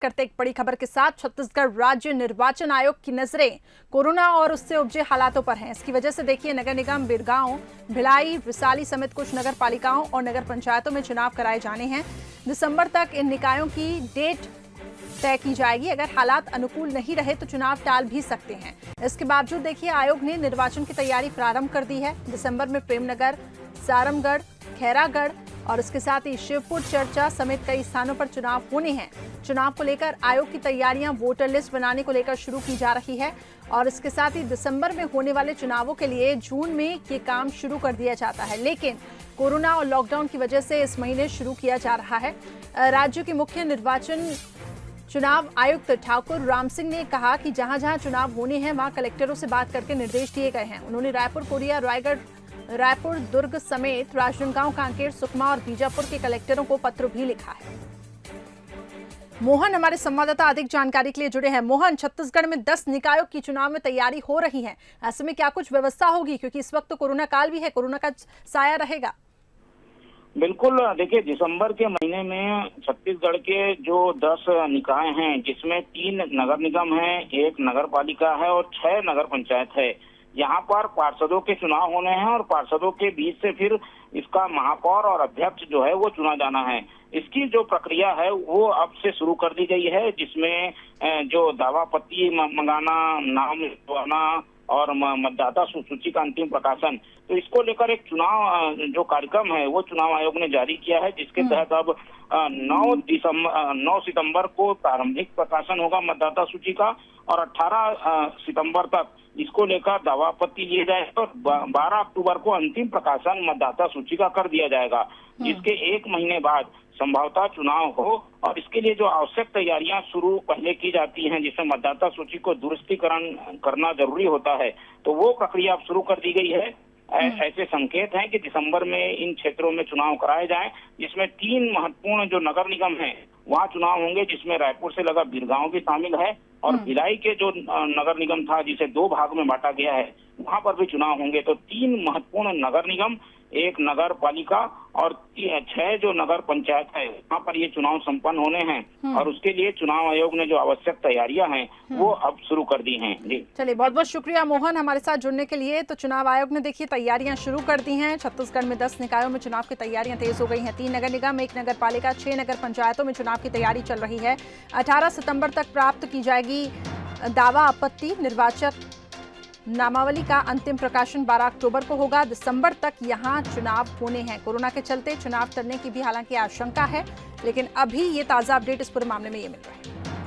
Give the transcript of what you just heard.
करते एक बड़ी खबर के साथ छत्तीसगढ़ राज्य निर्वाचन आयोग की नजरें कोरोना और उससे उपजे हालातों पर हैं। इसकी वजह से देखिए नगर निगम बिरगांव, भिलाई, विसाली समेत कुछ नगर पालिकाओं और नगर पंचायतों में चुनाव कराए जाने हैं। दिसंबर तक इन निकायों की डेट तय की जाएगी। अगर हालात अनुकूल नहीं रहे तो चुनाव टाल भी सकते हैं। इसके बावजूद देखिए आयोग ने निर्वाचन की तैयारी प्रारंभ कर दी है। दिसंबर में प्रेमनगर, सारमगढ़, खैरागढ़ और इसके साथ ही शिवपुर, चर्चा समेत कई स्थानों पर चुनाव होने हैं। चुनाव को लेकर आयोग की तैयारियां वोटर लिस्ट बनाने को लेकर शुरू की जा रही है और इसके साथ ही दिसंबर में होने वाले चुनावों के लिए जून में ये काम शुरू कर दिया जाता है, लेकिन कोरोना और लॉकडाउन की वजह से इस महीने शुरू किया जा रहा है। राज्य के मुख्य निर्वाचन चुनाव आयुक्त ठाकुर राम सिंह ने कहा कि जहां जहां चुनाव होने हैं वहां कलेक्टरों से बात करके निर्देश दिए गए हैं। उन्होंने रायपुर, कोरिया, रायपुर, दुर्ग समेत राजनांदगांव, कांकेर, सुकमा और बीजापुर के कलेक्टरों को पत्र भी लिखा है। मोहन हमारे संवाददाता अधिक जानकारी के लिए जुड़े हैं। मोहन, छत्तीसगढ़ में 10 निकायों की चुनाव में तैयारी हो रही है, ऐसे में क्या कुछ व्यवस्था होगी, क्योंकि इस वक्त तो कोरोना काल भी है, कोरोना का साया रहेगा? बिल्कुल, देखिए दिसंबर के महीने में छत्तीसगढ़ के जो 10 निकाय हैं, जिसमें 3 नगर निगम है, 1 नगर पालिका है और 6 नगर पंचायत है, यहाँ पर पार्षदों के चुनाव होने हैं और पार्षदों के बीच से फिर इसका महापौर और अध्यक्ष जो है वो चुना जाना है। इसकी जो प्रक्रिया है वो अब से शुरू कर दी गई है, जिसमें जो दावा पत्री मंगाना, नाम लिखवाना और मतदाता सूची का अंतिम प्रकाशन, तो इसको लेकर एक चुनाव जो कार्यक्रम है वो चुनाव आयोग ने जारी किया है, जिसके तहत अब 9 सितंबर को प्रारंभिक प्रकाशन होगा मतदाता सूची का और 18 सितंबर तक इसको लेकर दावा पत्री लिए जाएगा और 12 अक्टूबर को अंतिम प्रकाशन मतदाता सूची का कर दिया जाएगा, जिसके 1 महीने बाद संभवतः चुनाव हो। और इसके लिए जो आवश्यक तैयारियां शुरू पहले की जाती हैं, जिसमें मतदाता सूची को दुरुस्तीकरण करना जरूरी होता है, तो वो प्रक्रिया अब शुरू कर दी गई है। ऐसे संकेत हैं कि दिसंबर में इन क्षेत्रों में चुनाव कराए जाएं, जिसमें 3 महत्वपूर्ण जो नगर निगम हैं वहाँ चुनाव होंगे, जिसमें रायपुर से लगा बिरगांव भी शामिल है और भिलाई के जो नगर निगम था जिसे 2 भाग में बांटा गया है वहाँ पर भी चुनाव होंगे। तो 3 महत्वपूर्ण नगर निगम, 1 नगर पालिका और 6 जो नगर पंचायत है वहाँ पर ये चुनाव संपन्न होने हैं और उसके लिए चुनाव आयोग ने जो आवश्यक तैयारियां हैं वो अब शुरू कर दी हैं। जी चलिए, बहुत बहुत शुक्रिया मोहन हमारे साथ जुड़ने के लिए। तो चुनाव आयोग ने देखिए तैयारियां शुरू कर दी हैं। छत्तीसगढ़ में 10 निकायों में चुनाव की तैयारियां तेज हो गई हैं। 3 नगर निगम, 1 नगर पालिका, 6 नगर पंचायतों में चुनाव की तैयारी चल रही है। 18 सितंबर तक प्राप्त की जाएगी दावा आपत्ति। निर्वाचक नामावली का अंतिम प्रकाशन 12 अक्टूबर को होगा। दिसंबर तक यहां चुनाव होने हैं। कोरोना के चलते चुनाव टलने की भी हालांकि आशंका है, लेकिन अभी ये ताजा अपडेट इस पूरे मामले में ये मिल रहा है।